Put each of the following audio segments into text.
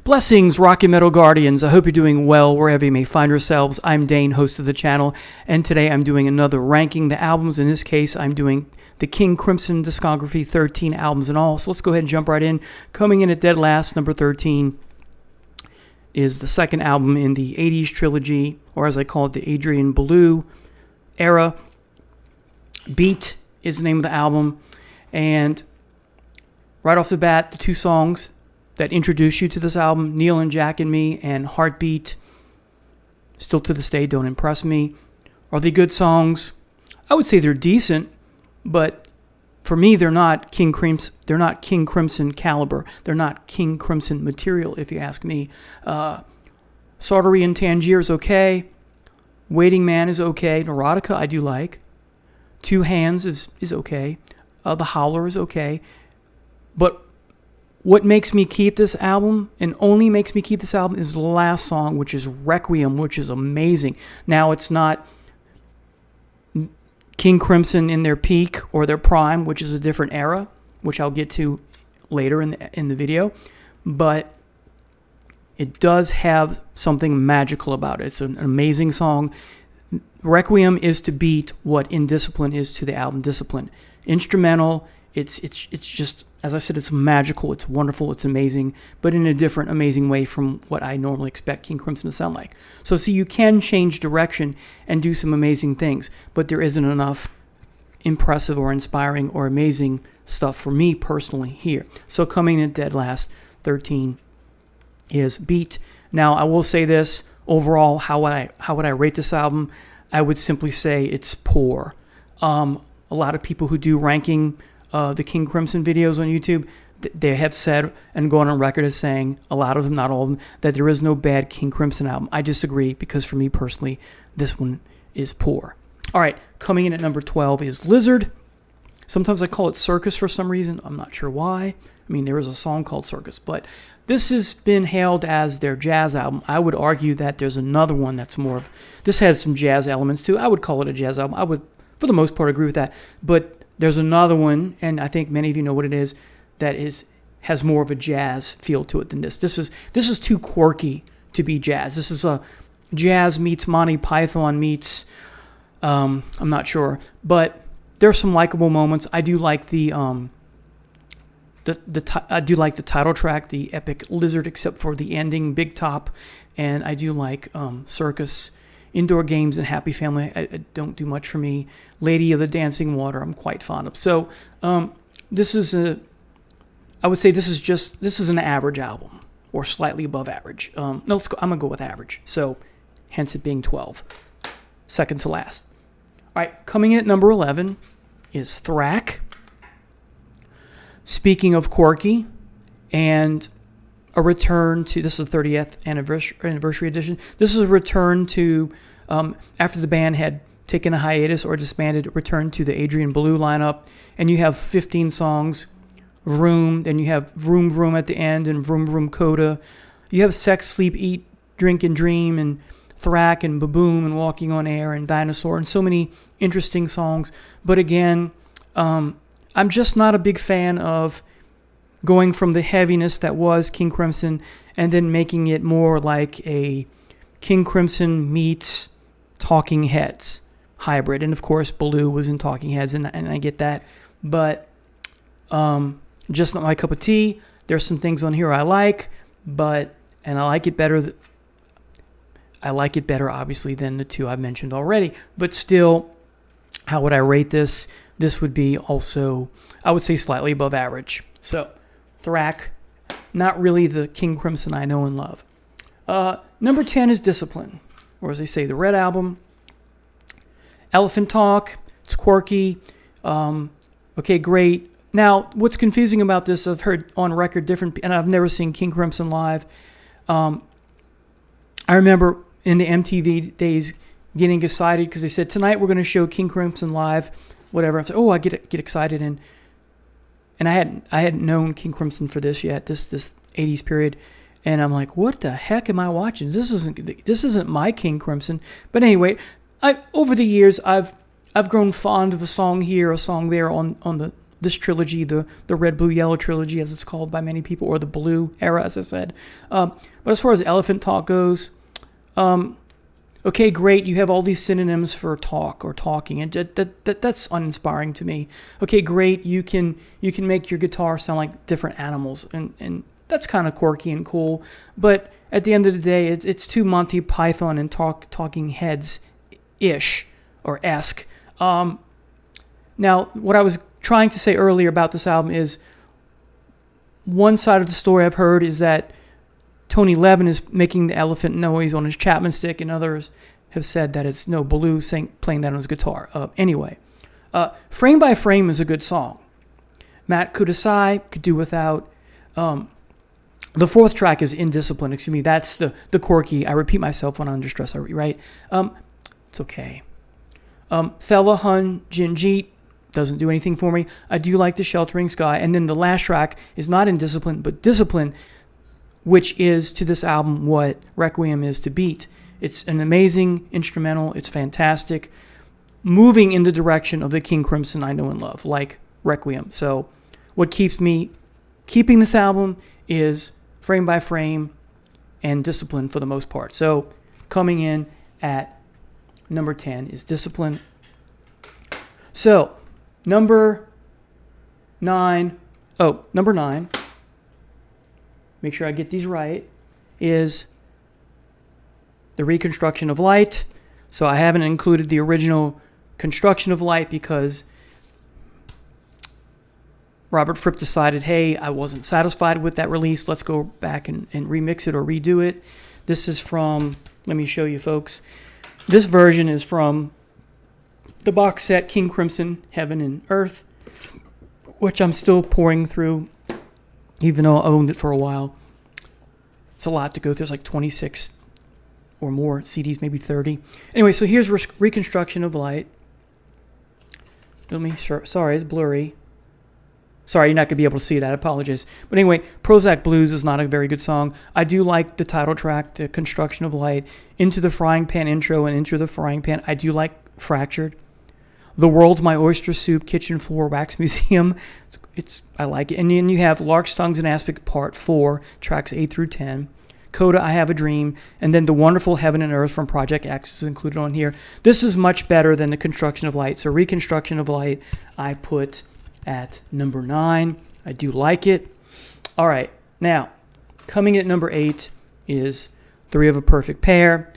Blessings, Rocky Metal Guardians. I hope you're doing well wherever you may find yourselves. I'm Dane, host of the channel, and today I'm doing another ranking the albums. In this case, I'm doing the King Crimson discography, 13 albums in all. So let's go ahead and jump right in. Coming in at dead last, number 13, is the second album in the 80s trilogy, or as I call it, the Adrian Belew era. Beat is the name of the album, and right off the bat, the two songs that introduce you to this album, Neil and Jack and Me and Heartbeat, still to this day don't impress me. Are they good songs? I would say they're decent, but for me they're not King Crimson caliber. They're not King Crimson material, if you ask me. Sautery and Tangier is okay. Waiting Man is okay. Neurotica I do like. Two Hands is okay. The Howler is okay. But what makes me keep this album, and only makes me keep this album, is the last song, which is Requiem, which is amazing. Now, it's not King Crimson in their peak or their prime, which is a different era, which I'll get to later in the video, but it does have something magical about it. It's an amazing song. Requiem is to Beat what Indiscipline is to the album Discipline. Instrumental, it's just, as I said, it's magical, it's wonderful, it's amazing, but in a different, amazing way from what I normally expect King Crimson to sound like. So see, you can change direction and do some amazing things, but there isn't enough impressive or inspiring or amazing stuff for me personally here. So coming in dead last, 13, is Beat. Now, I will say this, overall, how would I rate this album? I would simply say it's poor. A lot of people who do ranking the King Crimson videos on YouTube, they have said and gone on record as saying, a lot of them, not all of them, that there is no bad King Crimson album. I disagree, because for me personally, this one is poor. All right, coming in at number 12 is Lizard. Sometimes I call it Circus for some reason. I'm not sure why. I mean, there is a song called Circus, but this has been hailed as their jazz album. I would argue that there's another one that's more of, this has some jazz elements too. I would call it a jazz album. I would, for the most part, agree with that. But there's another one, and I think many of you know what it is, that has more of a jazz feel to it than this. This is too quirky to be jazz. This is a jazz meets Monty Python meets, I'm not sure, but there's some likable moments. I do like I do like the title track, the epic Lizard, except for the ending, Big Top, and I do like Circus. Indoor Games and Happy Family, I don't do much for me. Lady of the Dancing Water, I'm quite fond of. So this is I would say this is an average album, or slightly above average. No, I'm gonna go with average. So hence it being 12, second to last. All right, coming in at number 11 is Thrack. Speaking of quirky, and a return to, this is the 30th anniversary edition. This is a return to, after the band had taken a hiatus or disbanded, returned to the Adrian Belew lineup, and you have 15 songs, Vroom, then you have Vroom Vroom at the end, and Vroom Vroom Coda. You have Sex, Sleep, Eat, Drink, and Dream, and Thrack, and Baboom, and Walking on Air, and Dinosaur, and so many interesting songs. But again, I'm just not a big fan of going from the heaviness that was King Crimson and then making it more like a King Crimson meets Talking Heads hybrid. And of course, Belew was in Talking Heads, and I get that. But just not my cup of tea. There's some things on here I like, and I like it better. I like it better, obviously, than the two I've mentioned already. But still, how would I rate this? This would be also, I would say, slightly above average. So, Thrack, not really the King Crimson I know and love. Number 10 is Discipline, or as they say, the Red Album. Elephant Talk, it's quirky. Okay, great. Now, what's confusing about this, I've heard on record different, and I've never seen King Crimson live. I remember in the MTV days getting excited because they said, tonight we're going to show King Crimson live, whatever. I said, oh, I get excited, and I hadn't known King Crimson for this yet, this 80s period, and I'm like, what the heck am I watching? This isn't my King Crimson. But anyway, over the years I've grown fond of a song here, a song there on this trilogy, the red, blue, yellow trilogy, as it's called by many people, or the blue era, as I said. But as far as Elephant Talk goes, okay, great. You have all these synonyms for talk or talking, and that's uninspiring to me. Okay, great. You can make your guitar sound like different animals, and that's kind of quirky and cool. But at the end of the day, it's too Monty Python and Talking Heads ish or esque. Now, what I was trying to say earlier about this album is one side of the story I've heard is that Tony Levin is making the elephant noise on his Chapman stick, and others have said that it's Baloo playing that on his guitar. Anyway, Frame by Frame is a good song. Matt Kudasai could do without. The fourth track is Indiscipline. Excuse me, that's the quirky. I repeat myself when I'm under stress, right? It's okay. Thela Hun Jinjeet doesn't do anything for me. I do like The Sheltering Sky. And then the last track is not Indiscipline, but Discipline, which is to this album what Requiem is to Beat. It's an amazing instrumental. It's fantastic. Moving in the direction of the King Crimson I Know and Love, like Requiem. So what keeps me keeping this album is Frame by Frame and Discipline for the most part. So coming in at number 10 is Discipline. So number 9, make sure I get these right, is The Reconstruction of Light. So I haven't included the original Construction of Light because Robert Fripp decided, hey, I wasn't satisfied with that release. Let's go back and remix it or redo it. This is from, let me show you folks. This version is from the box set King Crimson, Heaven and Earth, which I'm still pouring through, even though I owned it for a while. It's a lot to go through. There's like 26 or more CDs, maybe 30. Anyway, so here's Reconstruction of Light. Sorry, it's blurry. Sorry, you're not going to be able to see that. I apologize. But anyway, Prozac Blues is not a very good song. I do like the title track, The Construction of Light, Into the Frying Pan intro and Into the Frying Pan. I do like Fractured. The World's My Oyster Soup, Kitchen Floor Wax Museum. I like it. And then you have Lark's Tongues and Aspic Part 4, tracks 8 through 10. Coda, I Have a Dream. And then The Wonderful Heaven and Earth from Project X is included on here. This is much better than The Construction of Light. So Reconstruction of Light, I put at number 9. I do like it. All right. Now, coming in at number 8 is Three of a Perfect Pair.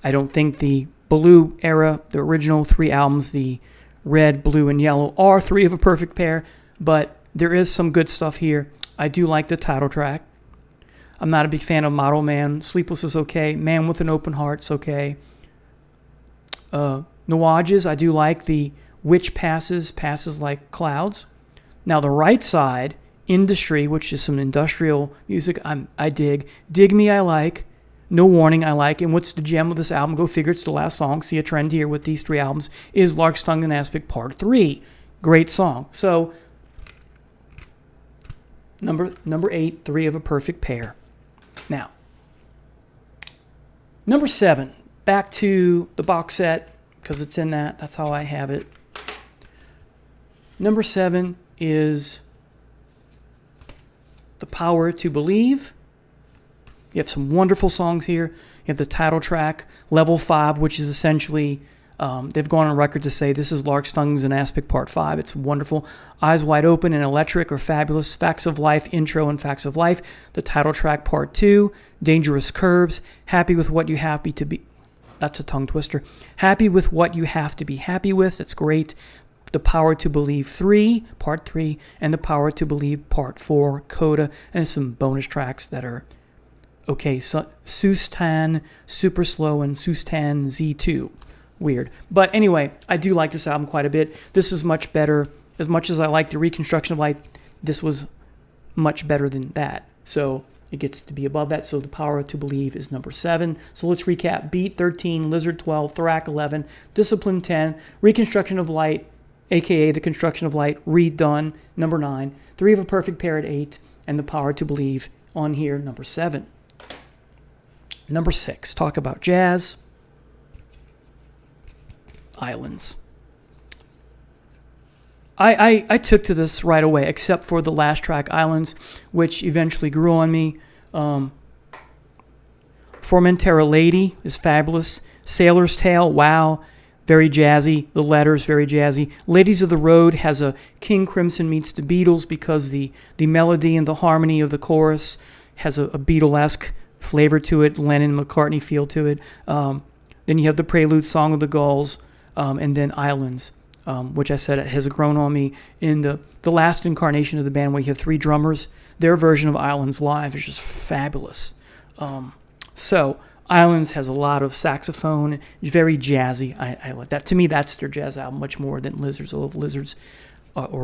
I don't think the Blue era, the original 3 albums, the red, blue, and yellow, are Three of a Perfect Pair, but there is some good stuff here. I do like the title track. I'm not a big fan of Model Man. Sleepless is okay. Man with an Open Heart's okay. Nuages, I do like the Which Passes Like Clouds. Now the right side, Industry, which is some industrial music, I dig. Dig Me, I like. No Warning, I like. And what's the gem of this album? Go figure, it's the last song. See a trend here with these 3 albums is Lark's Tongue and Aspic Part 3. Great song. So number 8, Three of a Perfect Pair. Now, number 7, back to the box set because it's in that. That's how I have it. Number 7 is The Power to Believe. You have some wonderful songs here. You have the title track, Level 5, which is essentially, they've gone on record to say this is Lark's Tongues and Aspic Part 5. It's wonderful. Eyes Wide Open and Electric are fabulous. Facts of Life, Intro and Facts of Life. The title track, Part 2. Dangerous Curves. Happy with What You Happy to Be. That's a tongue twister. Happy with What You Have to Be Happy With. That's great. The Power to Believe 3, Part 3. And The Power to Believe Part 4, Coda. And some bonus tracks that are okay, so Sustan Super Slow and Sustan Z2. Weird. But anyway, I do like this album quite a bit. This is much better. As much as I like the Reconstruction of Light, this was much better than that. So it gets to be above that. So The Power to Believe is number 7. So let's recap. Beat 13, Lizard 12, Thorac 11, Discipline 10, Reconstruction of Light, a.k.a. The Construction of Light, redone, number 9, Three of a Perfect Pair at 8, and The Power to Believe on here, number 7. Number 6, talk about jazz. Islands. I took to this right away, except for the last track, Islands, which eventually grew on me. Formentera Lady is fabulous. Sailor's Tale, wow, very jazzy. The letters, very jazzy. Ladies of the Road has a King Crimson meets the Beatles because the melody and the harmony of the chorus has a Beatlesque flavor to it, Lennon-McCartney feel to it. Then you have the Prelude, Song of the Gulls, and then Islands, which I said has grown on me. In the last incarnation of the band, where you have 3 drummers, their version of Islands live is just fabulous. So Islands has a lot of saxophone, very jazzy. I like that. To me, that's their jazz album much more than Lizard's. Although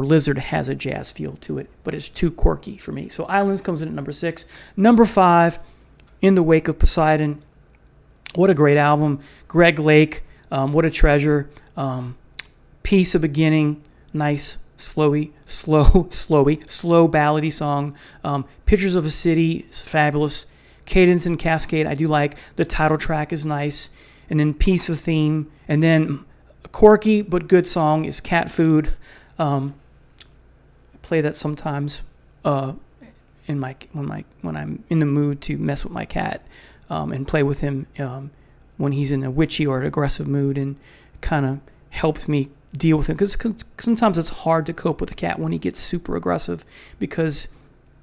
Lizard has a jazz feel to it, but it's too quirky for me. So Islands comes in at number 6. Number 5, In the Wake of Poseidon. What a great album. Greg Lake, what a treasure. Peace, a Beginning, nice, slow ballady song. Pictures of a City is fabulous. Cadence and Cascade, I do like. The title track is nice. And then Piece of Theme. And then a quirky but good song is Cat Food. I play that sometimes when I'm in the mood to mess with my cat and play with him when he's in a witchy or an aggressive mood, and kind of helps me deal with him. Because sometimes it's hard to cope with a cat when he gets super aggressive because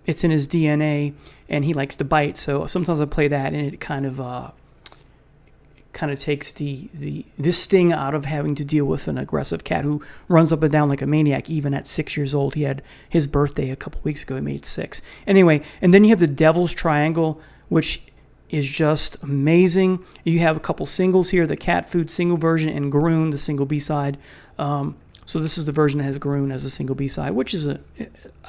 it's in his DNA and he likes to bite. So sometimes I play that, and it kind of takes the sting out of having to deal with an aggressive cat who runs up and down like a maniac. Even at 6 years old, he had his birthday a couple weeks ago. He made 6. Anyway, and then you have the Devil's Triangle, which is just amazing. You have a couple singles here, the Cat Food single version and Groon, the single B-side. So this is the version that has Groon as a single B-side, which is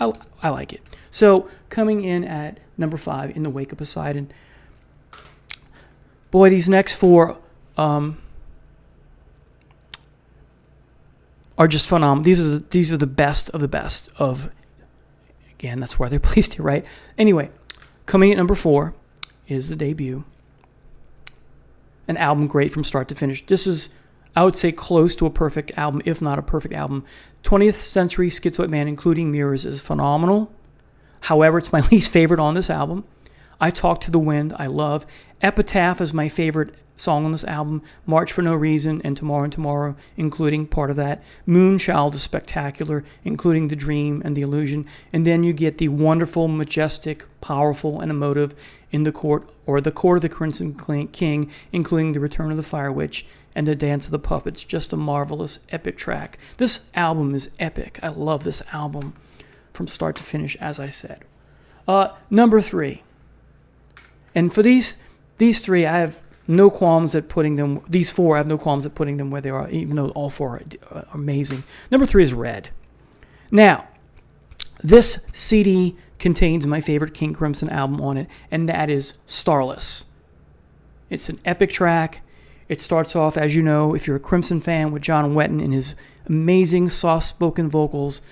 I like it. So coming in at number 5, In the Wake of Poseidon. Boy, these next 4 are just phenomenal. These are the best of the best of. Again, that's why they're placed here, right? Anyway, coming at number 4 is the debut. An album great from start to finish. This is, I would say, close to a perfect album, if not a perfect album. 20th Century Schizoid Man, including Mirrors, is phenomenal. However, it's my least favorite on this album. I Talk to the Wind, I love. Epitaph is my favorite song on this album. March for No Reason and Tomorrow, including part of that. Moonchild is spectacular, including The Dream and The Illusion. And then you get the wonderful, majestic, powerful, and emotive In the Court, or The Court of the Crimson King, including The Return of the Fire Witch and The Dance of the Puppets. Just a marvelous, epic track. This album is epic. I love this album from start to finish, as I said. Number 3. And for these 3, I have no qualms at putting them. These 4, I have no qualms at putting them where they are, even though all 4 are amazing. Number 3 is Red. Now, this CD contains my favorite King Crimson album on it, and that is Starless. It's an epic track. It starts off, as you know, if you're a Crimson fan, with John Wetton and his amazing soft-spoken vocals.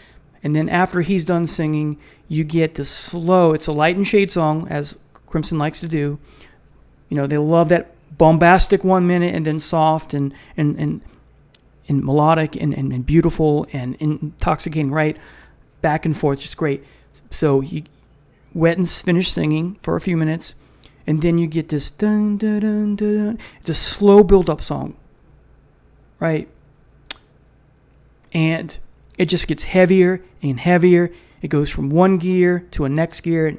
And then after he's done singing, you get this slow. It's a light and shade song, as Crimson likes to do. You know, they love that bombastic 1 minute and then soft and melodic and beautiful and intoxicating, right? Back and forth, just great. So Wetton's finished singing for a few minutes, and then you get this dun dun dun dun, dun, just slow build-up song, right? And it just gets heavier and heavier. It goes from one gear to a next gear,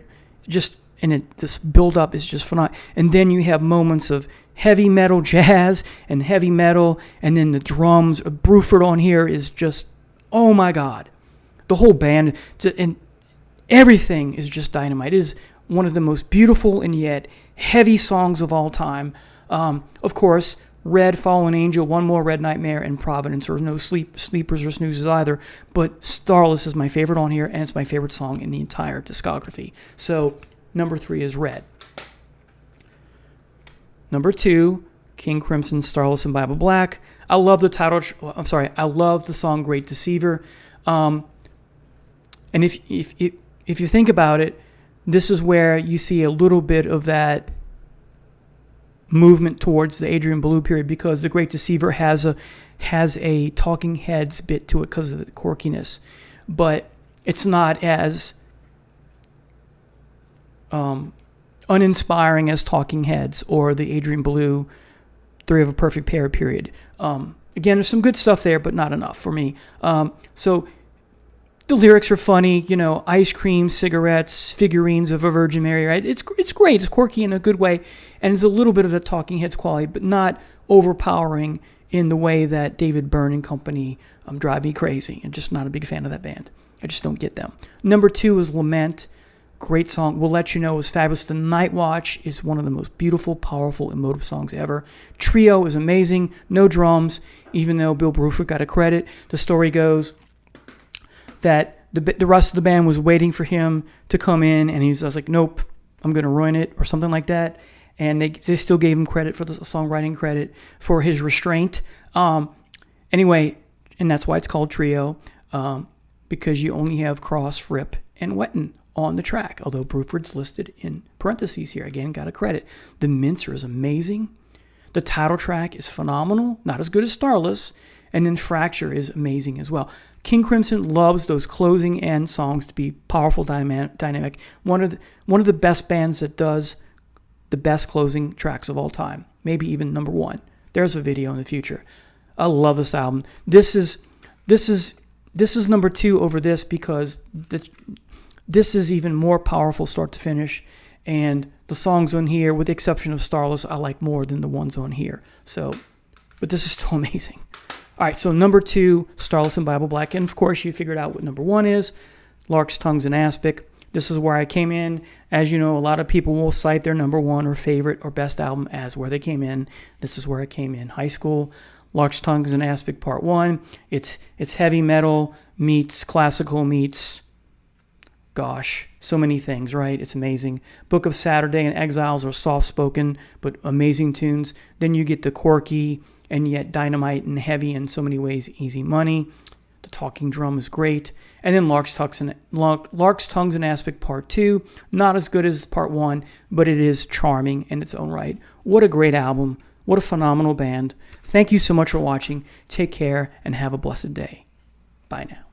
this build-up is just phenomenal. And then you have moments of heavy metal jazz and heavy metal, and then the drums. Bruford on here is just, oh my God. The whole band, and everything is just dynamite. It is one of the most beautiful and yet heavy songs of all time. Of course, Red, Fallen Angel, One More Red Nightmare, and Providence. Or no sleepers or snoozes either. But Starless is my favorite on here, and it's my favorite song in the entire discography. So number 3 is Red. Number 2, King Crimson, Starless, and Bible Black. I love the title. I love the song Great Deceiver. And if you think about it, this is where you see a little bit of that movement towards the Adrian Belew period, because The Great Deceiver has a Talking Heads bit to it because of the quirkiness, but it's not as uninspiring as Talking Heads or the Adrian Belew Three of a Perfect Pair period. Again, there's some good stuff there, but not enough for me. So the lyrics are funny, ice cream, cigarettes, figurines of a Virgin Mary, right? It's great. It's quirky in a good way, and it's a little bit of the Talking Heads quality, but not overpowering in the way that David Byrne and company drive me crazy. I'm just not a big fan of that band. I just don't get them. Number 2 is Lament. Great song. We'll Let You Know is fabulous. The Night Watch is one of the most beautiful, powerful, emotive songs ever. Trio is amazing. No drums, even though Bill Bruford got a credit. The story goes that the rest of the band was waiting for him to come in, and I was like, nope, I'm going to ruin it, or something like that. And they still gave him credit for the songwriting credit for his restraint. Anyway, and that's why it's called Trio, because you only have Cross, Fripp, and Wetton on the track, although Bruford's listed in parentheses here. Again, got a credit. The Mincer is amazing. The title track is phenomenal, not as good as Starless, and then Fracture is amazing as well. King Crimson loves those closing end songs to be powerful, dynamic. One of the best bands that does the best closing tracks of all time, maybe even number 1. There's a video in the future. I love this album. This is number 2 over this because this is even more powerful start to finish, and the songs on here, with the exception of Starless, I like more than the ones on here. So, but this is still amazing. All right, so number 2, Starless and Bible Black, and of course you figured out what number 1 is, Lark's Tongues and Aspic. This is where I came in. As you know, a lot of people will cite their number 1 or favorite or best album as where they came in. This is where I came in. High School, Lark's Tongues and Aspic Part 1. It's heavy metal meets classical meets, gosh, so many things, right? It's amazing. Book of Saturday and Exiles are soft-spoken, but amazing tunes. Then you get the quirky and yet dynamite and heavy in so many ways, Easy Money. The talking drum is great. And then Lark's Tongues and Aspic Part 2. Not as good as Part 1, but it is charming in its own right. What a great album. What a phenomenal band. Thank you so much for watching. Take care and have a blessed day. Bye now.